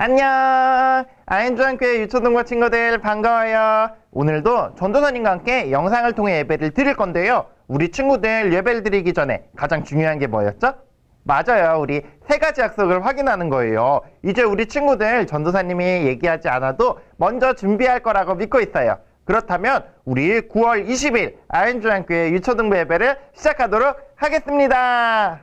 안녕! 아인주한교회 유초등부 친구들 반가워요. 오늘도 전도사님과 함께 영상을 통해 예배를 드릴 건데요. 우리 친구들 예배를 드리기 전에 가장 중요한 게 뭐였죠? 맞아요. 우리 세 가지 약속을 확인하는 거예요. 이제 우리 친구들 전도사님이 얘기하지 않아도 먼저 준비할 거라고 믿고 있어요. 그렇다면 우리 9월 20일 아인주한교회 유초등부 예배를 시작하도록 하겠습니다.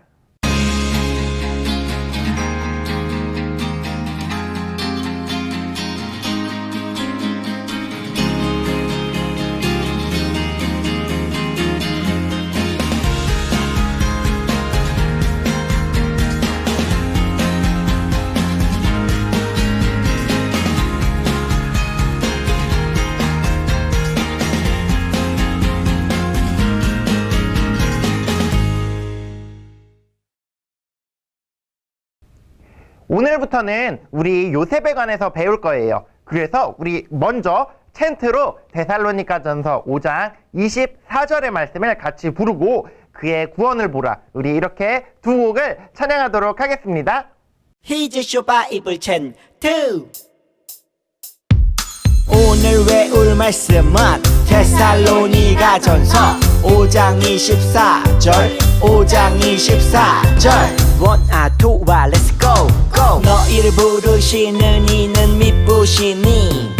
오늘부터는 우리 요셉에 관해서 배울 거예요. 그래서 우리 먼저 챈트로 데살로니가전서 5장 24절의 말씀을 같이 부르고 그의 구원을 보라. 우리 이렇게 두 곡을 찬양하도록 하겠습니다. Here's your Bible 챈트. 오늘 외울 말씀은 데살로니가전서 5장 24절 5장 24절 원아 투와 let's go go. 너희를 부르시는 이는 미쁘시니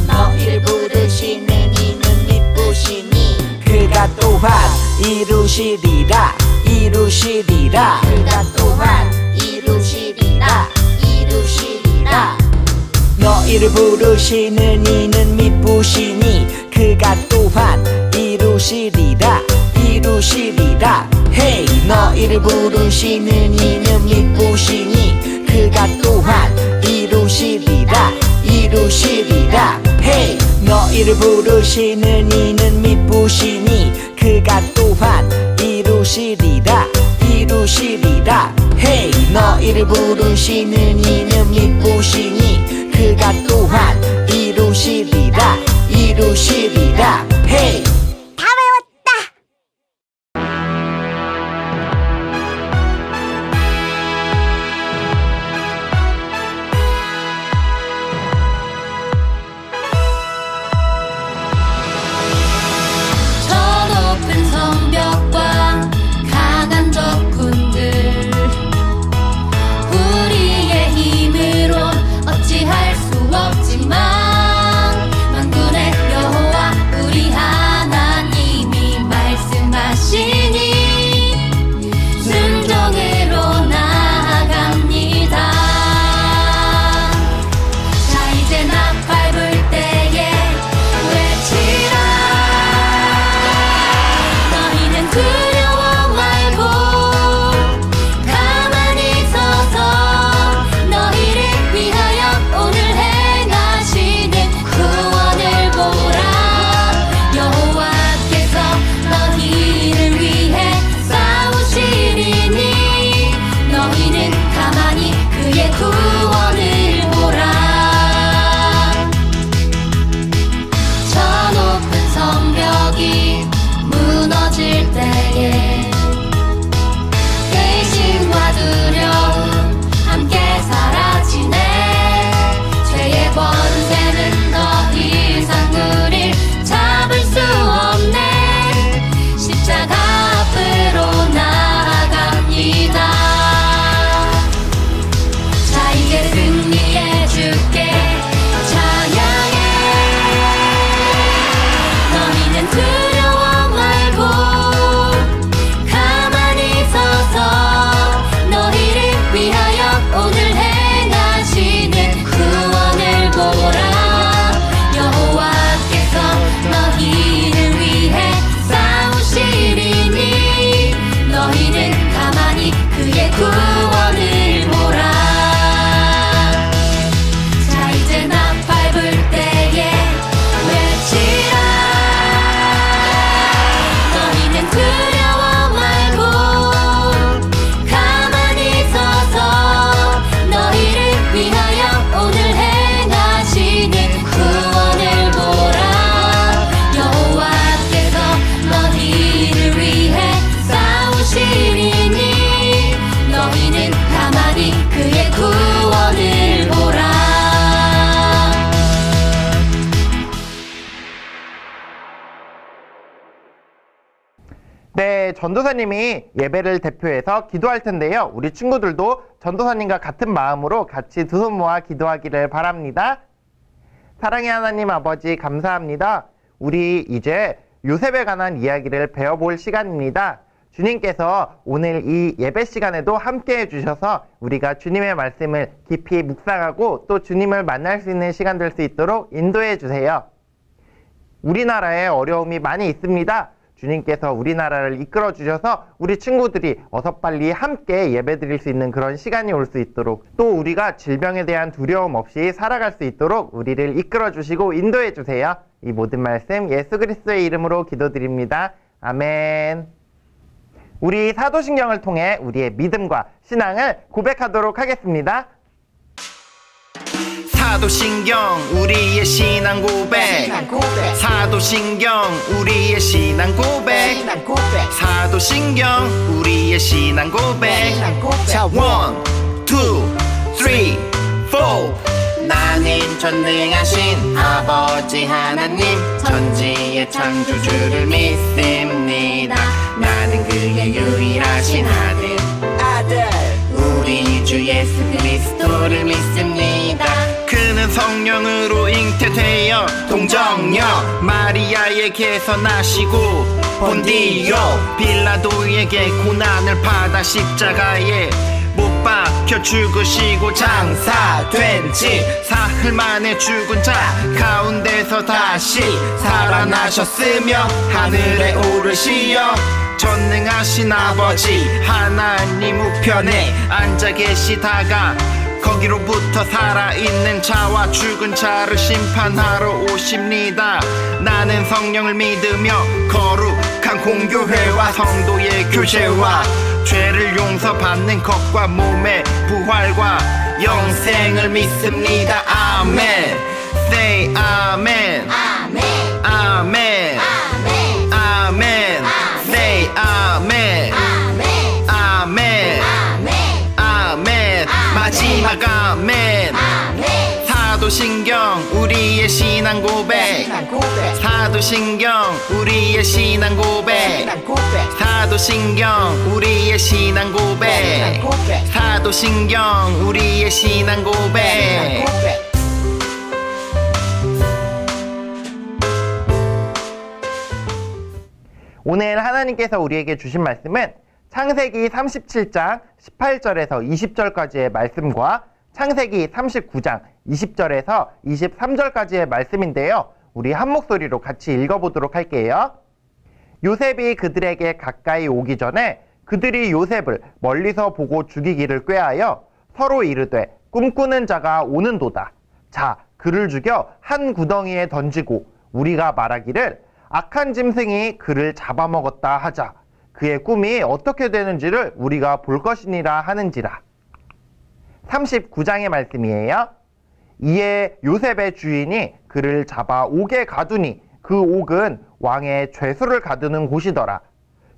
너희를 부르시는 이는 미쁘시니 그가 또한 이루시리라 이루시리라 그가 또한 이루시리라 이루시리라 너희를 부르시는 이는 미쁘시니 그가 또한 이루시리라 이루시리라 Hey 너희를 부르시는 이는 미쁘시니 그가 또한 이루시리라 이루시리라 Hey 너희를 부르시는 이는 미쁘시니 그가 또한 이루시리라 이루시리라 Hey 너희를 부르시는 이는 미쁘시니 그가 또한 이루시리라 이루시리라 Hey 만군의 여호와 우리 하나님 네, 전도사님이 예배를 대표해서 기도할 텐데요. 우리 친구들도 전도사님과 같은 마음으로 같이 두 손 모아 기도하기를 바랍니다. 사랑의 하나님 아버지 감사합니다. 우리 이제 요셉에 관한 이야기를 배워볼 시간입니다. 주님께서 오늘 이 예배 시간에도 함께 해주셔서 우리가 주님의 말씀을 깊이 묵상하고 또 주님을 만날 수 있는 시간 될 수 있도록 인도해 주세요. 우리나라에 어려움이 많이 있습니다. 주님께서 우리나라를 이끌어 주셔서 우리 친구들이 어서 빨리 함께 예배 드릴 수 있는 그런 시간이 올 수 있도록 또 우리가 질병에 대한 두려움 없이 살아갈 수 있도록 우리를 이끌어 주시고 인도해 주세요. 이 모든 말씀 예수 그리스도의 이름으로 기도드립니다. 아멘. 우리 사도신경을 통해 우리의 믿음과 신앙을 고백하도록 하겠습니다. 사도신경 우리의 신앙 고백 사도신경 우리의 신앙 고백 사도신경 우리의 신앙 고백 자, 1, 2, 3, 4 나는 전능하신 아버지 하나님 천지의 창조주를 믿습니다. 나는 그의 유일하신 아들 우리 주 예수 그리스도를 믿습니다. 그는 성령으로 잉태되어 동정녀 마리아에게서 나시고 본디오 빌라도에게 고난을 받아 십자가에 못 박혀 죽으시고 장사된 지 사흘 만에 죽은 자 가운데서 다시 살아나셨으며 하늘에 오르시어 전능하신 아버지 하나님 우편에 앉아 계시다가 거기로부터 살아있는 자와 죽은 자를 심판하러 오십니다. 나는 성령을 믿으며 거룩한 공교회와 성도의 교제와 죄를 용서받는 것과 몸의 부활과 영생을 믿습니다. 아멘. Say 아멘. 아멘. 아멘. 아멘. 아멘. Say 아멘. 아멘. 아멘. 아멘. 아멘. 마지막 아멘. 아멘. 사도신경 우리의 신앙 고백 사도신경 우리의 신앙 고백 사도신경 우리의 신앙 고백 사도신경 우리의 신앙 고백 오늘 하나님께서 우리에게 주신 말씀은 창세기 37장 18절에서 20절까지의 말씀과 창세기 39장 20절에서 23절까지의 말씀인데요. 우리 한 목소리로 같이 읽어보도록 할게요. 요셉이 그들에게 가까이 오기 전에 그들이 요셉을 멀리서 보고 죽이기를 꾀하여 서로 이르되 꿈꾸는 자가 오는도다. 자, 그를 죽여 한 구덩이에 던지고 우리가 말하기를 악한 짐승이 그를 잡아먹었다 하자. 그의 꿈이 어떻게 되는지를 우리가 볼 것이니라 하는지라. 39장의 말씀이에요. 이에 요셉의 주인이 그를 잡아 옥에 가두니 그 옥은 왕의 죄수를 가두는 곳이더라.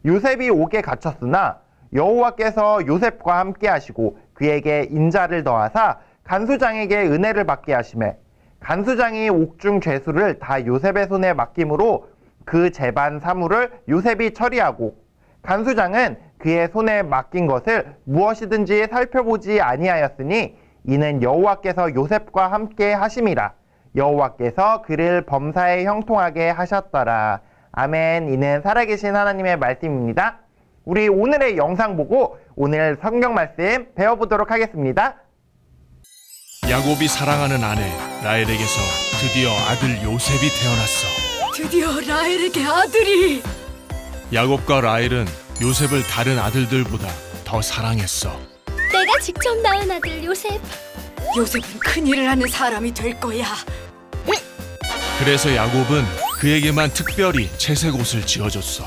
요셉이 옥에 갇혔으나 여호와께서 요셉과 함께 하시고 그에게 인자를 더하사 간수장에게 은혜를 받게 하시매 간수장이 옥중 죄수를 다 요셉의 손에 맡김으로 그 재반 사물을 요셉이 처리하고 간수장은 그의 손에 맡긴 것을 무엇이든지 살펴보지 아니하였으니 이는 여호와께서 요셉과 함께 하심이라. 여호와께서 그를 범사에 형통하게 하셨더라. 아멘. 이는 살아계신 하나님의 말씀입니다. 우리 오늘의 영상 보고 오늘 성경 말씀 배워보도록 하겠습니다. 야곱이 사랑하는 아내 라헬에게서 드디어 아들 요셉이 태어났어. 드디어 라헬에게 아들이. 야곱과 라헬은 요셉을 다른 아들들보다 더 사랑했어. 내가 직접 낳은 아들 요셉. 요셉은 큰일을 하는 사람이 될 거야. 그래서 야곱은 그에게만 특별히 채색 옷을 지어줬어.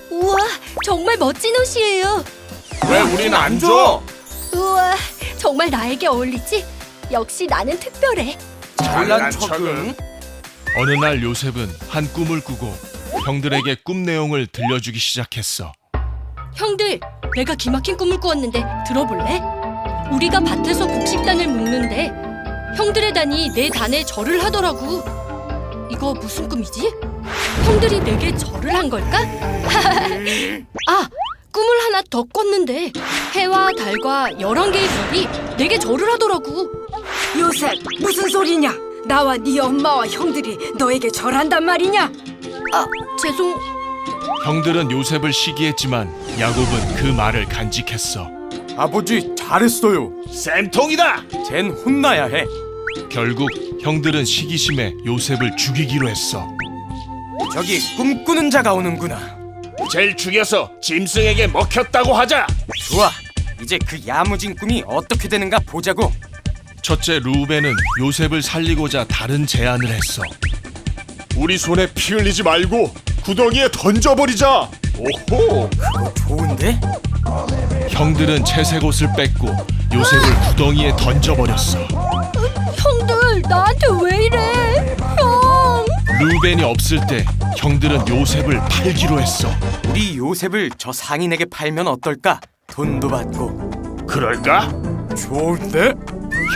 우와, 정말 멋진 옷이에요. 왜 우린 안 줘? 우와, 정말 나에게 어울리지? 역시 나는 특별해. 잘난 척은? 어느 날 요셉은 한 꿈을 꾸고 형들에게 꿈 내용을 들려주기 시작했어. 형들, 내가 기막힌 꿈을 꾸었는데 들어볼래? 우리가 밭에서 곡식단을 묶는데 형들의 단이 내 단에 절을 하더라고. 이거 무슨 꿈이지? 형들이 내게 절을 한 걸까? 아, 꿈을 하나 더 꿨는데 해와 달과 11개의 별이 내게 절을 하더라고. 요셉, 무슨 소리냐? 나와 네 엄마와 형들이 너에게 절한단 말이냐? 아, 죄송. 형들은 요셉을 시기했지만 야곱은 그 말을 간직했어. 아버지 잘했어요. 쌤통이다! 쟨 혼나야 해. 결국 형들은 시기심에 요셉을 죽이기로 했어. 저기 꿈꾸는 자가 오는구나. 쟤를 죽여서 짐승에게 먹혔다고 하자. 좋아. 이제 그 야무진 꿈이 어떻게 되는가 보자고. 첫째 루벤은 요셉을 살리고자 다른 제안을 했어. 우리 손에 피 흘리지 말고 구덩이에 던져버리자. 오호. 그거 좋은데? 형들은 채색 옷을 뺏고 요셉을 구덩이에 던져버렸어. 형들, 나한테 왜 이래? 형! 루벤이 없을 때 형들은 요셉을 팔기로 했어. 우리 요셉을 저 상인에게 팔면 어떨까? 돈도 받고. 그럴까? 좋은데?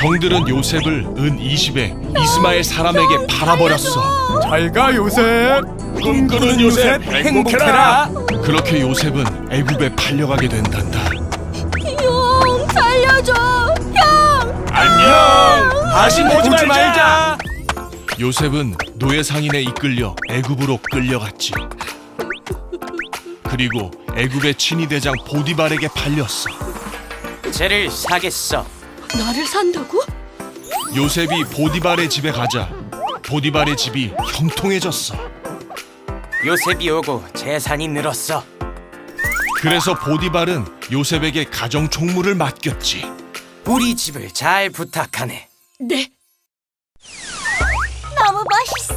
형들은 요셉을 은 20에 이스마엘 사람에게 팔아버렸어. 잘가 요셉. 꿈꾸는 요셉 행복해라. 행복해라. 그렇게 요셉은 애굽에 팔려가게 된단다. 형, 살려줘! 형! 안녕. 다시 보지 말자. 요셉은 노예 상인에 이끌려 애굽으로 끌려갔지. 그리고 애굽의 친위대장 보디발에게 팔렸어. 쟤를 사겠어. 나를 산다고? 요셉이 보디발의 집에 가자 보디발의 집이 형통해졌어. 요셉이 오고 재산이 늘었어. 그래서 보디발은 요셉에게 가정 총무를 맡겼지. 우리 집을 잘 부탁하네. 네. 너무 멋있어.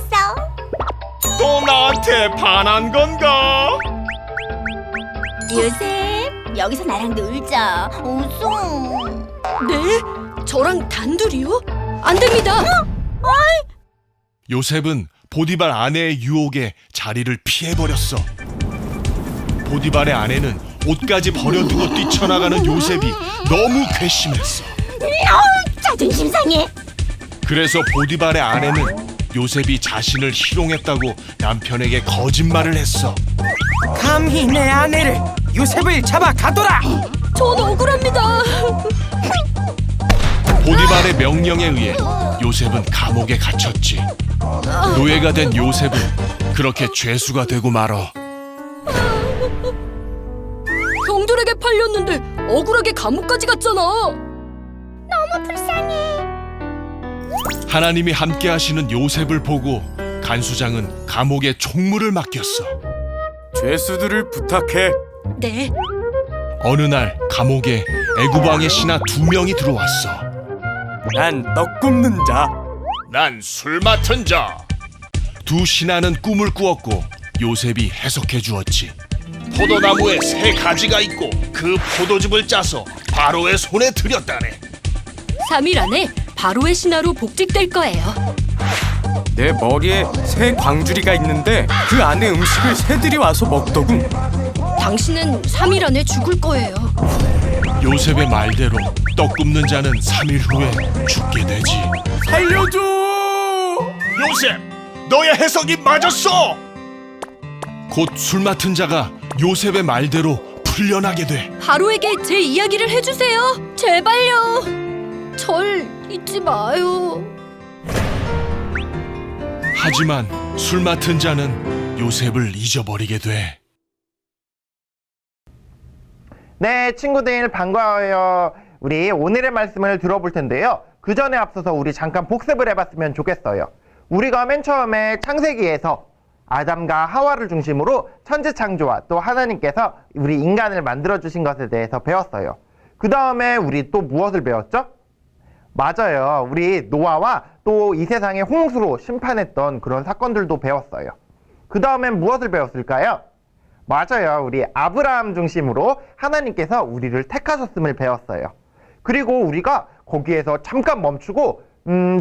또 나한테 반한 건가? 요셉, 여기서 나랑 놀자. 웃어. 네? 저랑 단둘이요? 안 됩니다. 요셉은 보디발 아내의 유혹에 자리를 피해버렸어. 보디발의 아내는 옷까지 버려두고 뛰쳐나가는 요셉이 너무 괘씸했어. 자존심 상해. 그래서 보디발의 아내는 요셉이 자신을 희롱했다고 남편에게 거짓말을 했어. 감히 내 아내를 요셉을 잡아 가둬라. 전 억울합니다. 보디발의 명령에 의해 요셉은 감옥에 갇혔지. 노예가 된 요셉은 그렇게 죄수가 되고 말어. 형들에게 팔렸는데 억울하게 감옥까지 갔잖아. 하나님이 함께 하시는 요셉을 보고 간수장은 감옥에 총무를 맡겼어. 죄수들을 부탁해. 네. 어느 날 감옥에 애굽 왕의 신하 2명이 들어왔어. 난 떡 굽는 자. 난 술 맡은 자. 두 신하는 꿈을 꾸었고 요셉이 해석해 주었지. 포도나무에 3가지가 있고 그 포도즙을 짜서 바로의 손에 들였다네. 3일 안에 바로의 신하로 복직될 거예요. 내 머리에 새 광주리가 있는데 그 안에 음식을 새들이 와서 먹더군. 당신은 3일 안에 죽을 거예요. 요셉의 말대로 떡 굽는 자는 3일 후에 죽게 되지. 살려줘! 요셉, 너의 해석이 맞았어! 곧 술 맡은 자가 요셉의 말대로 풀려나게 돼. 바로에게 제 이야기를 해주세요. 제발요. 절 잊지 마요. 하지만 술 맡은 자는 요셉을 잊어버리게 돼. 네, 친구들 반가워요. 우리 오늘의 말씀을 들어볼 텐데요. 그 전에 앞서서 우리 잠깐 복습을 해봤으면 좋겠어요. 우리가 맨 처음에 창세기에서 아담과 하와를 중심으로 천지창조와 또 하나님께서 우리 인간을 만들어주신 것에 대해서 배웠어요. 그 다음에 우리 또 무엇을 배웠죠? 맞아요. 우리 노아와 또 이 세상의 홍수로 심판했던 그런 사건들도 배웠어요. 그 다음엔 무엇을 배웠을까요? 맞아요. 우리 아브라함 중심으로 하나님께서 우리를 택하셨음을 배웠어요. 그리고 우리가 거기에서 잠깐 멈추고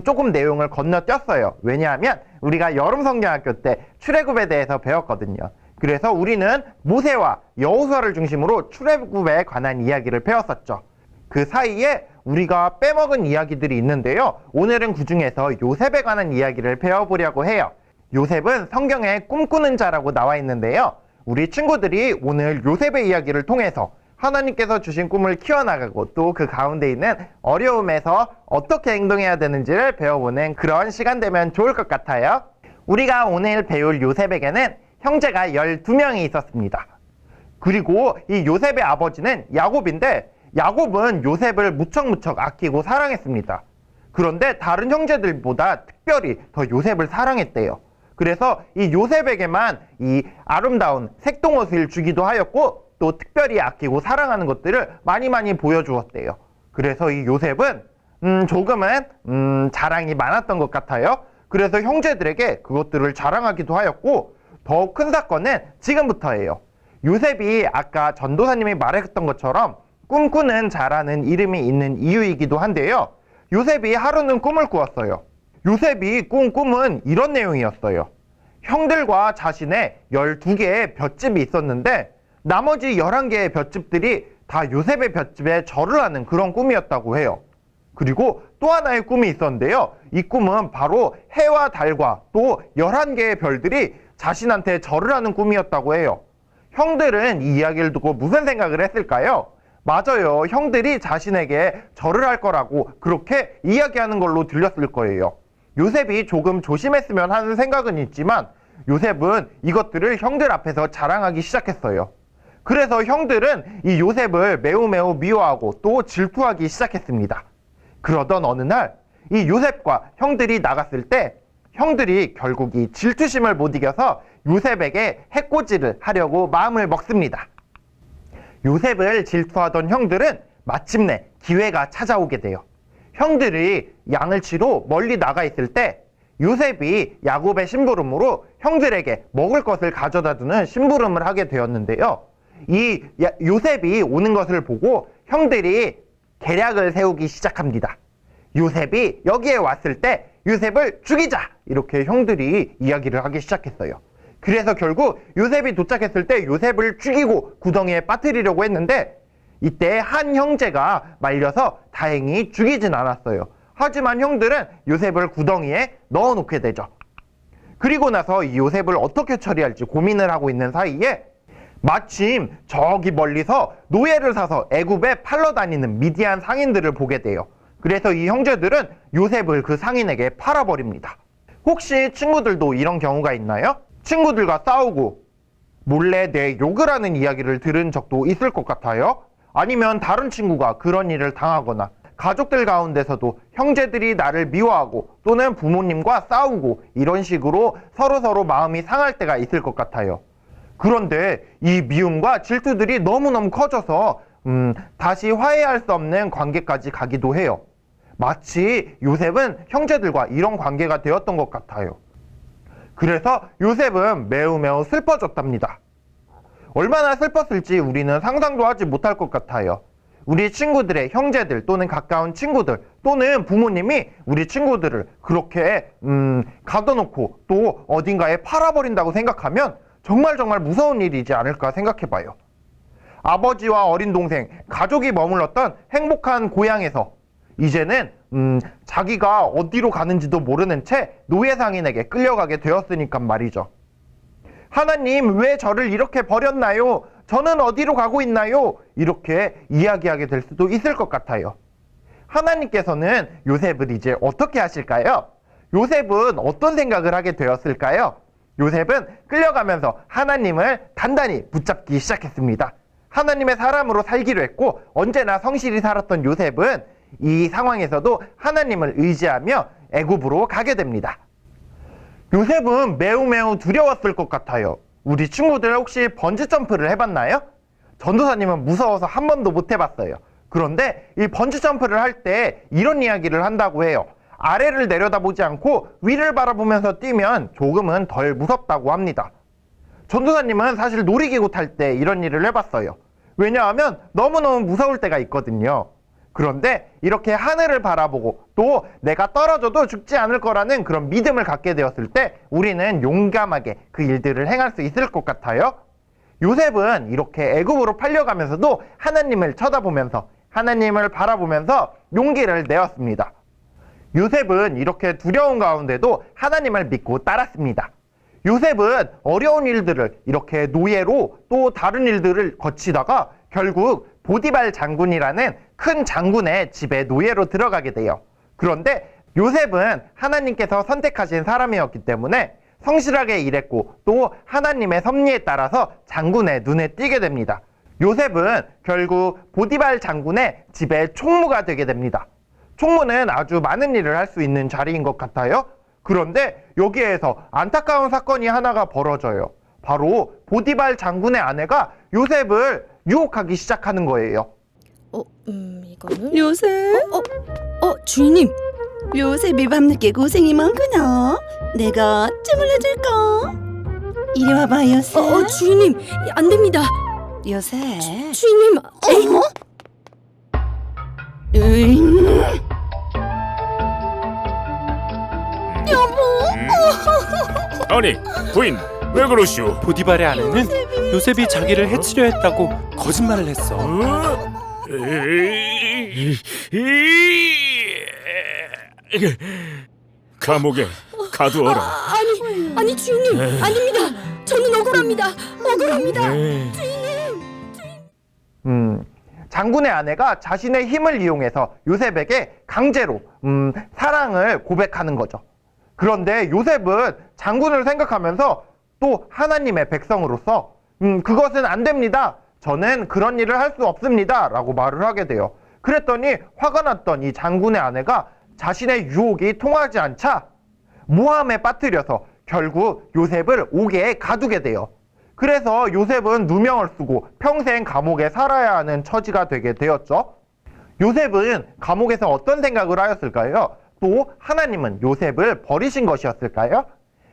조금 내용을 건너뛰었어요. 왜냐하면 우리가 여름성경학교 때 출애굽에 대해서 배웠거든요. 그래서 우리는 모세와 여호수아를 중심으로 출애굽에 관한 이야기를 배웠었죠. 그 사이에 우리가 빼먹은 이야기들이 있는데요. 오늘은 그 중에서 요셉에 관한 이야기를 배워보려고 해요. 요셉은 성경에 꿈꾸는 자라고 나와 있는데요. 우리 친구들이 오늘 요셉의 이야기를 통해서 하나님께서 주신 꿈을 키워나가고 또 그 가운데 있는 어려움에서 어떻게 행동해야 되는지를 배워보는 그런 시간 되면 좋을 것 같아요. 우리가 오늘 배울 요셉에게는 형제가 12명이 있었습니다. 그리고 이 요셉의 아버지는 야곱인데 야곱은 요셉을 무척무척 아끼고 사랑했습니다. 그런데 다른 형제들보다 특별히 더 요셉을 사랑했대요. 그래서 이 요셉에게만 이 아름다운 색동옷을 주기도 하였고 또 특별히 아끼고 사랑하는 것들을 많이 보여주었대요. 그래서 이 요셉은 조금은 자랑이 많았던 것 같아요. 그래서 형제들에게 그것들을 자랑하기도 하였고 더 큰 사건은 지금부터예요. 요셉이 아까 전도사님이 말했던 것처럼 꿈꾸는 자라는 이름이 있는 이유이기도 한데요. 요셉이 하루는 꿈을 꾸었어요. 요셉이 꾼 꿈은 이런 내용이었어요. 형들과 자신의 12개의 볏집이 있었는데 나머지 11개의 볏집들이 다 요셉의 볏집에 절을 하는 그런 꿈이었다고 해요. 그리고 또 하나의 꿈이 있었는데요. 이 꿈은 바로 해와 달과 또 11개의 별들이 자신한테 절을 하는 꿈이었다고 해요. 형들은 이 이야기를 듣고 무슨 생각을 했을까요? 맞아요. 형들이 자신에게 절을 할 거라고 그렇게 이야기하는 걸로 들렸을 거예요. 요셉이 조금 조심했으면 하는 생각은 있지만 요셉은 이것들을 형들 앞에서 자랑하기 시작했어요. 그래서 형들은 이 요셉을 매우 미워하고 또 질투하기 시작했습니다. 그러던 어느 날 이 요셉과 형들이 나갔을 때 형들이 결국 이 질투심을 못 이겨서 요셉에게 해코지를 하려고 마음을 먹습니다. 요셉을 질투하던 형들은 마침내 기회가 찾아오게 돼요. 형들이 양을 치러 멀리 나가 있을 때 요셉이 야곱의 심부름으로 형들에게 먹을 것을 가져다 두는 심부름을 하게 되었는데요. 이 요셉이 오는 것을 보고 형들이 계략을 세우기 시작합니다. 요셉이 여기에 왔을 때 요셉을 죽이자! 이렇게 형들이 이야기를 하기 시작했어요. 그래서 결국 요셉이 도착했을 때 요셉을 죽이고 구덩이에 빠뜨리려고 했는데 이때 한 형제가 말려서 다행히 죽이진 않았어요. 하지만 형들은 요셉을 구덩이에 넣어놓게 되죠. 그리고 나서 이 요셉을 어떻게 처리할지 고민을 하고 있는 사이에 마침 저기 멀리서 노예를 사서 애굽에 팔러 다니는 미디안 상인들을 보게 돼요. 그래서 이 형제들은 요셉을 그 상인에게 팔아버립니다. 혹시 친구들도 이런 경우가 있나요? 친구들과 싸우고 몰래 내 욕을 하는 이야기를 들은 적도 있을 것 같아요. 아니면 다른 친구가 그런 일을 당하거나 가족들 가운데서도 형제들이 나를 미워하고 또는 부모님과 싸우고 이런 식으로 서로 마음이 상할 때가 있을 것 같아요. 그런데 이 미움과 질투들이 너무너무 커져서 다시 화해할 수 없는 관계까지 가기도 해요. 마치 요셉은 형제들과 이런 관계가 되었던 것 같아요. 그래서 요셉은 매우 슬퍼졌답니다. 얼마나 슬펐을지 우리는 상상도 하지 못할 것 같아요. 우리 친구들의 형제들 또는 가까운 친구들 또는 부모님이 우리 친구들을 그렇게 가둬놓고 또 어딘가에 팔아버린다고 생각하면 정말 무서운 일이지 않을까 생각해봐요. 아버지와 어린 동생, 가족이 머물렀던 행복한 고향에서 이제는 자기가 어디로 가는지도 모르는 채 노예상인에게 끌려가게 되었으니까 말이죠. 하나님, 왜 저를 이렇게 버렸나요? 저는 어디로 가고 있나요? 이렇게 이야기하게 될 수도 있을 것 같아요. 하나님께서는 요셉을 이제 어떻게 하실까요? 요셉은 어떤 생각을 하게 되었을까요? 요셉은 끌려가면서 하나님을 단단히 붙잡기 시작했습니다. 하나님의 사람으로 살기로 했고 언제나 성실히 살았던 요셉은 이 상황에서도 하나님을 의지하며 애굽으로 가게 됩니다. 요셉은 매우 두려웠을 것 같아요. 우리 친구들 혹시 번지점프를 해봤나요? 전도사님은 무서워서 한 번도 못 해봤어요. 그런데 이 번지점프를 할 때 이런 이야기를 한다고 해요. 아래를 내려다보지 않고 위를 바라보면서 뛰면 조금은 덜 무섭다고 합니다. 전도사님은 사실 놀이기구 탈 때 이런 일을 해봤어요. 왜냐하면 너무너무 무서울 때가 있거든요. 그런데 이렇게 하늘을 바라보고 또 내가 떨어져도 죽지 않을 거라는 그런 믿음을 갖게 되었을 때 우리는 용감하게 그 일들을 행할 수 있을 것 같아요. 요셉은 이렇게 애굽으로 팔려가면서도 하나님을 쳐다보면서 하나님을 바라보면서 용기를 내었습니다. 요셉은 이렇게 두려운 가운데도 하나님을 믿고 따랐습니다. 요셉은 어려운 일들을 이렇게 노예로 또 다른 일들을 거치다가 결국 보디발 장군이라는 큰 장군의 집에 노예로 들어가게 돼요. 그런데 요셉은 하나님께서 선택하신 사람이었기 때문에 성실하게 일했고 또 하나님의 섭리에 따라서 장군의 눈에 띄게 됩니다. 요셉은 결국 보디발 장군의 집의 총무가 되게 됩니다. 총무는 아주 많은 일을 할 수 있는 자리인 것 같아요. 그런데 여기에서 안타까운 사건이 하나가 벌어져요. 바로 보디발 장군의 아내가 요셉을 유혹하기 시작하는 거예요. 이거는 요셉, 주인님. 요셉이 밤늦게 고생이 많구나. 내가 주물러줄까? 이리 와봐, 요셉. 주인님, 안 됩니다. 요셉. 주인님, 어머? 아니 부인 왜 그러시오? 보디발의 아내는 요셉이 자기를 해치려 했다고 거짓말을 했어. 감옥에 가두어라. 아니 주인님, 아닙니다. 저는 억울합니다. 억울합니다. 장군의 아내가 자신의 힘을 이용해서 요셉에게 강제로 사랑을 고백하는 거죠. 그런데 요셉은 장군을 생각하면서 또 하나님의 백성으로서 그것은 안 됩니다. 저는 그런 일을 할 수 없습니다. 라고 말을 하게 돼요. 그랬더니 화가 났던 이 장군의 아내가 자신의 유혹이 통하지 않자 모함에 빠뜨려서 결국 요셉을 옥에 가두게 돼요. 그래서 요셉은 누명을 쓰고 평생 감옥에 살아야 하는 처지가 되게 되었죠. 요셉은 감옥에서 어떤 생각을 하였을까요? 또 하나님은 요셉을 버리신 것이었을까요?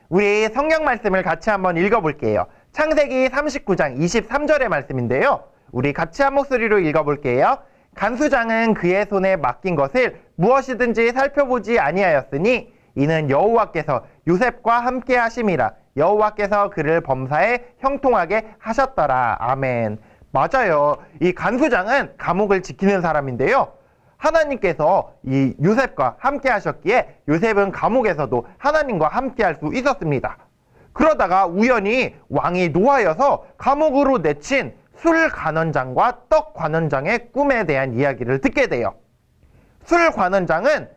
우리 성경 말씀을 같이 한번 읽어볼게요. 창세기 39장 23절의 말씀인데요. 우리 같이 한 목소리로 읽어볼게요. 간수장은 그의 손에 맡긴 것을 무엇이든지 살펴보지 아니하였으니 이는 여호와께서 요셉과 함께 하심이라. 여호와께서 그를 범사에 형통하게 하셨더라. 아멘. 맞아요. 이 간수장은 감옥을 지키는 사람인데요. 하나님께서 이 요셉과 함께 하셨기에 요셉은 감옥에서도 하나님과 함께 할 수 있었습니다. 그러다가 우연히 왕이 노하여서 감옥으로 내친 술 관원장과 떡 관원장의 꿈에 대한 이야기를 듣게 돼요. 술 관원장은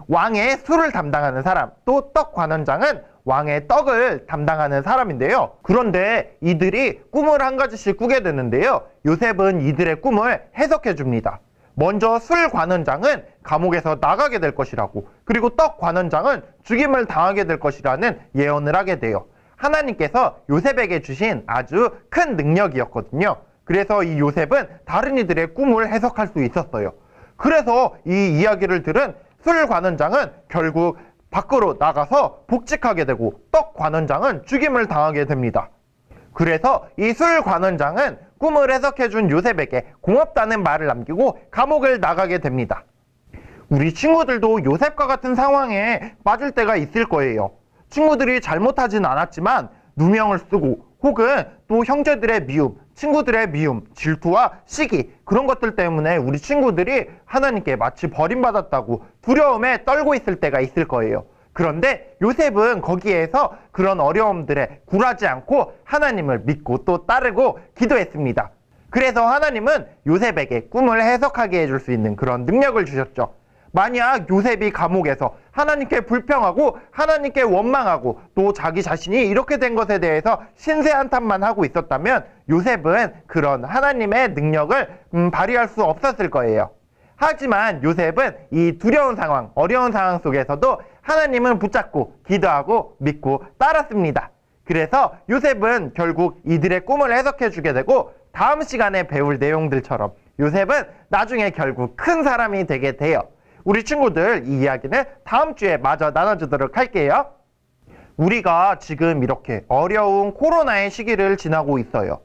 왕의 술을 담당하는 사람, 또 떡 관원장은 왕의 떡을 담당하는 사람인데요. 그런데 이들이 꿈을 한 가지씩 꾸게 되는데요. 요셉은 이들의 꿈을 해석해 줍니다. 먼저 술 관원장은 감옥에서 나가게 될 것이라고, 그리고 떡 관원장은 죽임을 당하게 될 것이라는 예언을 하게 돼요. 하나님께서 요셉에게 주신 아주 큰 능력이었거든요. 그래서 이 요셉은 다른 이들의 꿈을 해석할 수 있었어요. 그래서 이 이야기를 들은 술 관원장은 결국 밖으로 나가서 복직하게 되고 떡 관원장은 죽임을 당하게 됩니다. 그래서 이 술 관원장은 꿈을 해석해준 요셉에게 고맙다는 말을 남기고 감옥을 나가게 됩니다. 우리 친구들도 요셉과 같은 상황에 빠질 때가 있을 거예요. 친구들이 잘못하진 않았지만 누명을 쓰고 혹은 또 형제들의 미움, 친구들의 미움, 질투와 시기, 그런 것들 때문에 우리 친구들이 하나님께 마치 버림받았다고 두려움에 떨고 있을 때가 있을 거예요. 그런데 요셉은 거기에서 그런 어려움들에 굴하지 않고 하나님을 믿고 또 따르고 기도했습니다. 그래서 하나님은 요셉에게 꿈을 해석하게 해줄 수 있는 그런 능력을 주셨죠. 만약 요셉이 감옥에서 하나님께 불평하고 하나님께 원망하고 또 자기 자신이 이렇게 된 것에 대해서 신세한탄만 하고 있었다면 요셉은 그런 하나님의 능력을 발휘할 수 없었을 거예요. 하지만 요셉은 이 두려운 상황, 어려운 상황 속에서도 하나님을 붙잡고 기도하고 믿고 따랐습니다. 그래서 요셉은 결국 이들의 꿈을 해석해 주게 되고 다음 시간에 배울 내용들처럼 요셉은 나중에 결국 큰 사람이 되게 돼요. 우리 친구들 이 이야기는 다음 주에 마저 나눠주도록 할게요. 우리가 지금 이렇게 어려운 코로나의 시기를 지나고 있어요.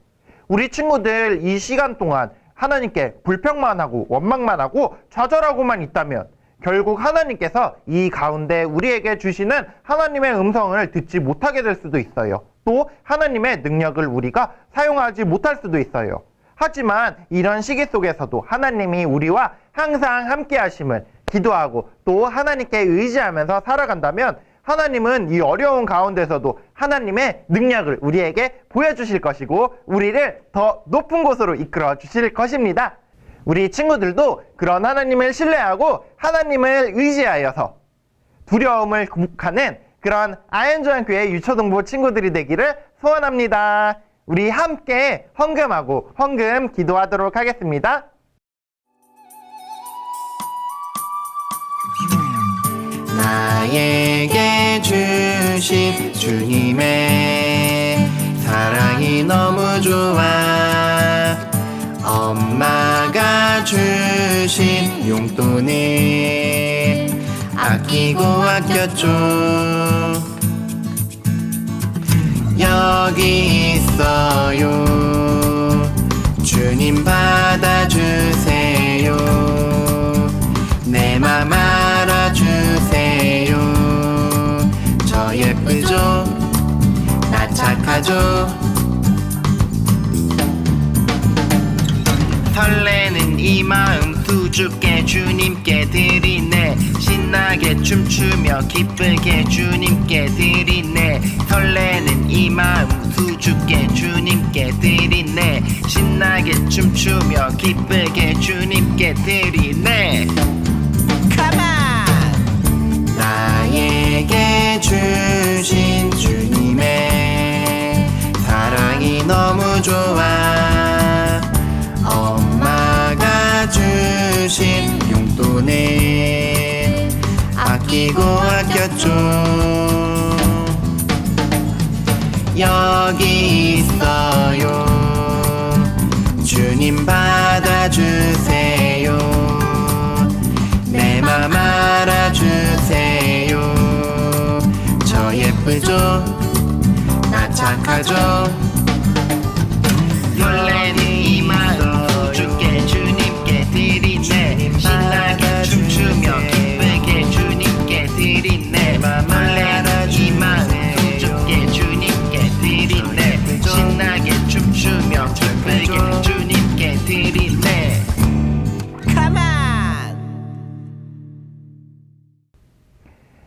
우리 친구들 이 시간 동안 하나님께 불평만 하고 원망만 하고 좌절하고만 있다면 결국 하나님께서 이 가운데 우리에게 주시는 하나님의 음성을 듣지 못하게 될 수도 있어요. 또 하나님의 능력을 우리가 사용하지 못할 수도 있어요. 하지만 이런 시기 속에서도 하나님이 우리와 항상 함께 하심을 기도하고 또 하나님께 의지하면서 살아간다면 하나님은 이 어려운 가운데서도 하나님의 능력을 우리에게 보여주실 것이고 우리를 더 높은 곳으로 이끌어 주실 것입니다. 우리 친구들도 그런 하나님을 신뢰하고 하나님을 의지하여서 두려움을 극복하는 그런 아현조한교회 유초등부 친구들이 되기를 소원합니다. 우리 함께 헌금하고 헌금 기도하도록 하겠습니다. 나에게 주신 주님의 사랑이 너무 좋아. 엄마가 주신 용돈을 아끼고 아꼈죠. 여기 있어요. 주님 받아주세요. 내 맘 알아주세요. 저 예쁘죠? 나 착하죠? 설레는 이 마음 수줍게 주님께 드리네. 신나게 춤추며 기쁘게 주님께 드리네. 설레는 이 마음 수줍게 주님께 드리네. 신나게 춤추며 기쁘게 주님께 드리네. 나에게 주신 주님의 사랑이 너무 좋아. 엄마가 주신 용돈을 아끼고 아꼈죠. 여기 있어요. 주님 받아주세요. 내 맘 알아주세요. 저 예쁘죠? 나 착하죠? 설레는 이 마음 수줍게 주님께 드리네. 신나게 춤추며 기쁘게 주님께 드리네. 설레는 이 마음 수줍게 주님께 드리네. 신나게 춤추며 기쁘게 주님께 드리네.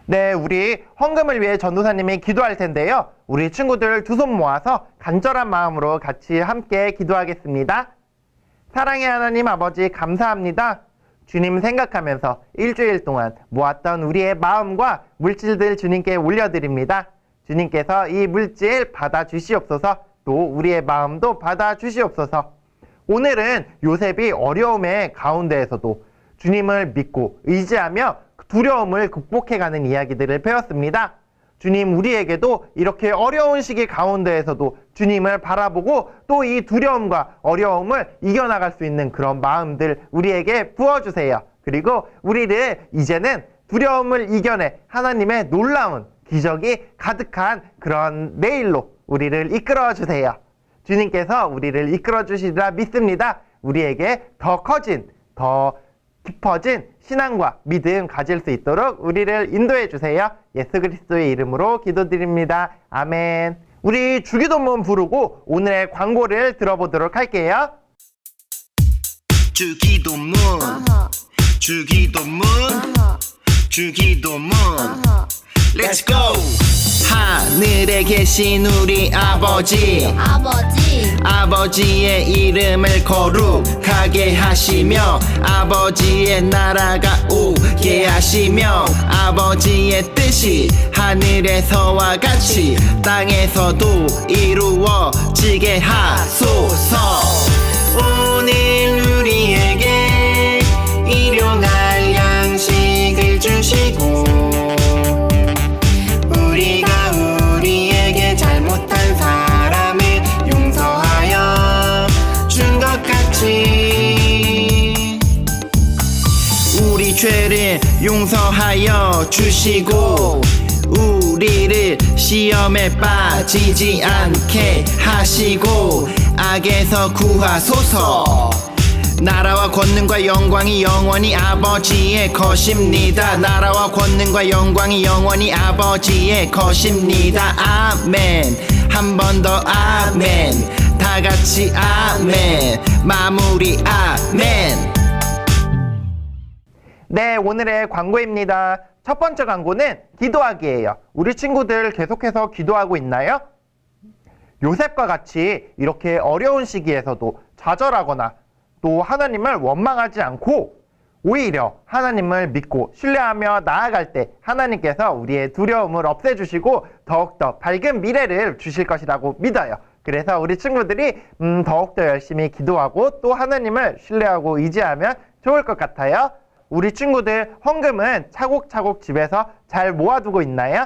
네, 우리 헌금을 위해 전도사님이 기도할 텐데요. 우리 친구들 두 손 모아서 간절한 마음으로 같이 함께 기도하겠습니다. 사랑의 하나님 아버지 감사합니다. 주님 생각하면서 일주일 동안 모았던 우리의 마음과 물질들 주님께 올려드립니다. 주님께서 이 물질 받아주시옵소서. 또 우리의 마음도 받아주시옵소서. 오늘은 요셉이 어려움의 가운데에서도 주님을 믿고 의지하며 두려움을 극복해가는 이야기들을 배웠습니다. 주님, 우리에게도 이렇게 어려운 시기 가운데에서도 주님을 바라보고 또 이 두려움과 어려움을 이겨나갈 수 있는 그런 마음들 우리에게 부어주세요. 그리고 우리를 이제는 두려움을 이겨내 하나님의 놀라운 기적이 가득한 그런 내일로 우리를 이끌어주세요. 주님께서 우리를 이끌어주시리라 믿습니다. 우리에게 더 커진, 더 깊어진 신앙과 믿음 가질 수 있도록 우리를 인도해 주세요. 예수 그리스도의 이름으로 기도드립니다. 아멘. 우리 주기도문 부르고 오늘의 광고를 들어보도록 할게요. 주기도문 주기도문 주기도문 Let's go! 하늘에 계신 우리 아버지 아버지의 이름을 거룩하게 하시며 아버지의 나라가 오게 하시며 아버지의 뜻이 하늘에서와 같이 땅에서도 이루어지게 하소서. 오늘 우리에게 일용할 양식을 주시고 우리가 우리에게 잘못한 사람을 용서하여 준 것 같이 우리 죄를 용서하여 주시고 우리를 시험에 빠지지 않게 하시고 악에서 구하소서. 나라와 권능과 영광이 영원히 아버지의 것입니다. 나라와 권능과 영광이 영원히 아버지의 것입니다. 아멘. 한 번 더 아멘. 다 같이 아멘. 마무리 아멘. 네, 오늘의 광고입니다. 첫 번째 광고는 기도하기예요. 우리 친구들 계속해서 기도하고 있나요? 요셉과 같이 이렇게 어려운 시기에서도 좌절하거나 또 하나님을 원망하지 않고 오히려 하나님을 믿고 신뢰하며 나아갈 때 하나님께서 우리의 두려움을 없애주시고 더욱더 밝은 미래를 주실 것이라고 믿어요. 그래서 우리 친구들이 더욱더 열심히 기도하고 또 하나님을 신뢰하고 의지하면 좋을 것 같아요. 우리 친구들 헌금은 차곡차곡 집에서 잘 모아두고 있나요?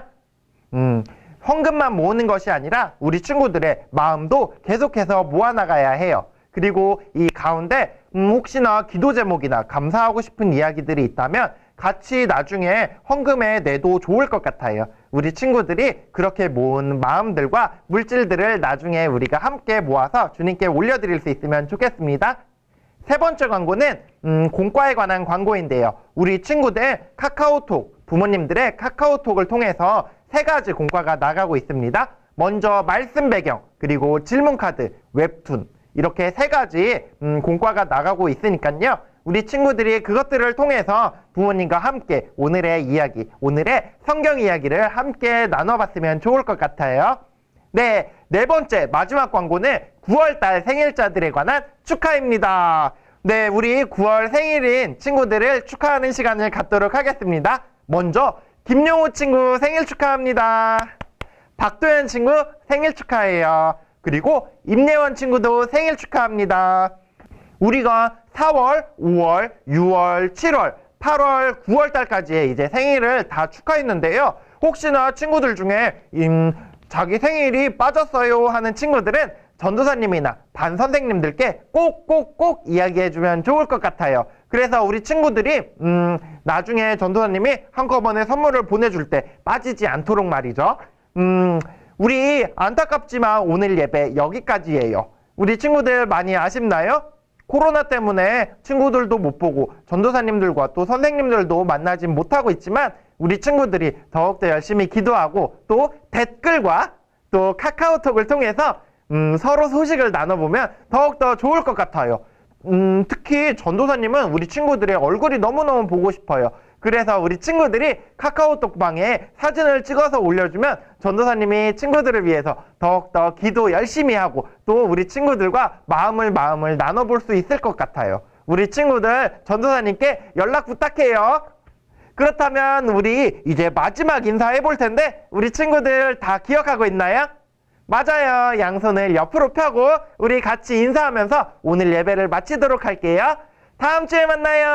헌금만 모으는 것이 아니라 우리 친구들의 마음도 계속해서 모아나가야 해요. 그리고 이 가운데 혹시나 기도 제목이나 감사하고 싶은 이야기들이 있다면 같이 나중에 헌금에 내도 좋을 것 같아요. 우리 친구들이 그렇게 모은 마음들과 물질들을 나중에 우리가 함께 모아서 주님께 올려드릴 수 있으면 좋겠습니다. 세 번째 광고는 공과에 관한 광고인데요. 우리 친구들 카카오톡, 부모님들의 카카오톡을 통해서 3가지 공과가 나가고 있습니다. 먼저 말씀 배경, 그리고 질문 카드, 웹툰 이렇게 3가지 공과가 나가고 있으니까요. 우리 친구들이 그것들을 통해서 부모님과 함께 오늘의 이야기, 오늘의 성경 이야기를 함께 나눠봤으면 좋을 것 같아요. 네, 네 번째 마지막 광고는 9월달 생일자들에 관한 축하입니다. 네, 우리 9월 생일인 친구들을 축하하는 시간을 갖도록 하겠습니다. 먼저 김용우 친구 생일 축하합니다. 박도현 친구 생일 축하해요. 그리고 임예원 친구도 생일 축하합니다. 우리가 4월, 5월, 6월, 7월, 8월, 9월 달까지의 이제 생일을 다 축하했는데요. 혹시나 친구들 중에 자기 생일이 빠졌어요 하는 친구들은 전도사님이나 반 선생님들께 꼭 이야기해주면 좋을 것 같아요. 그래서 우리 친구들이 나중에 전도사님이 한꺼번에 선물을 보내줄 때 빠지지 않도록 말이죠. 우리 안타깝지만 오늘 예배 여기까지예요. 우리 친구들 많이 아쉽나요? 코로나 때문에 친구들도 못 보고 전도사님들과 또 선생님들도 만나지 못하고 있지만 우리 친구들이 더욱더 열심히 기도하고 또 댓글과 또 카카오톡을 통해서 서로 소식을 나눠보면 더욱더 좋을 것 같아요. 특히 전도사님은 우리 친구들의 얼굴이 너무너무 보고 싶어요. 그래서 우리 친구들이 카카오톡 방에 사진을 찍어서 올려주면 전도사님이 친구들을 위해서 더욱더 기도 열심히 하고 또 우리 친구들과 마음을 나눠볼 수 있을 것 같아요. 우리 친구들 전도사님께 연락 부탁해요. 그렇다면 우리 이제 마지막 인사해 볼 텐데 우리 친구들 다 기억하고 있나요? 맞아요. 양손을 옆으로 펴고 우리 같이 인사하면서 오늘 예배를 마치도록 할게요. 다음 주에 만나요.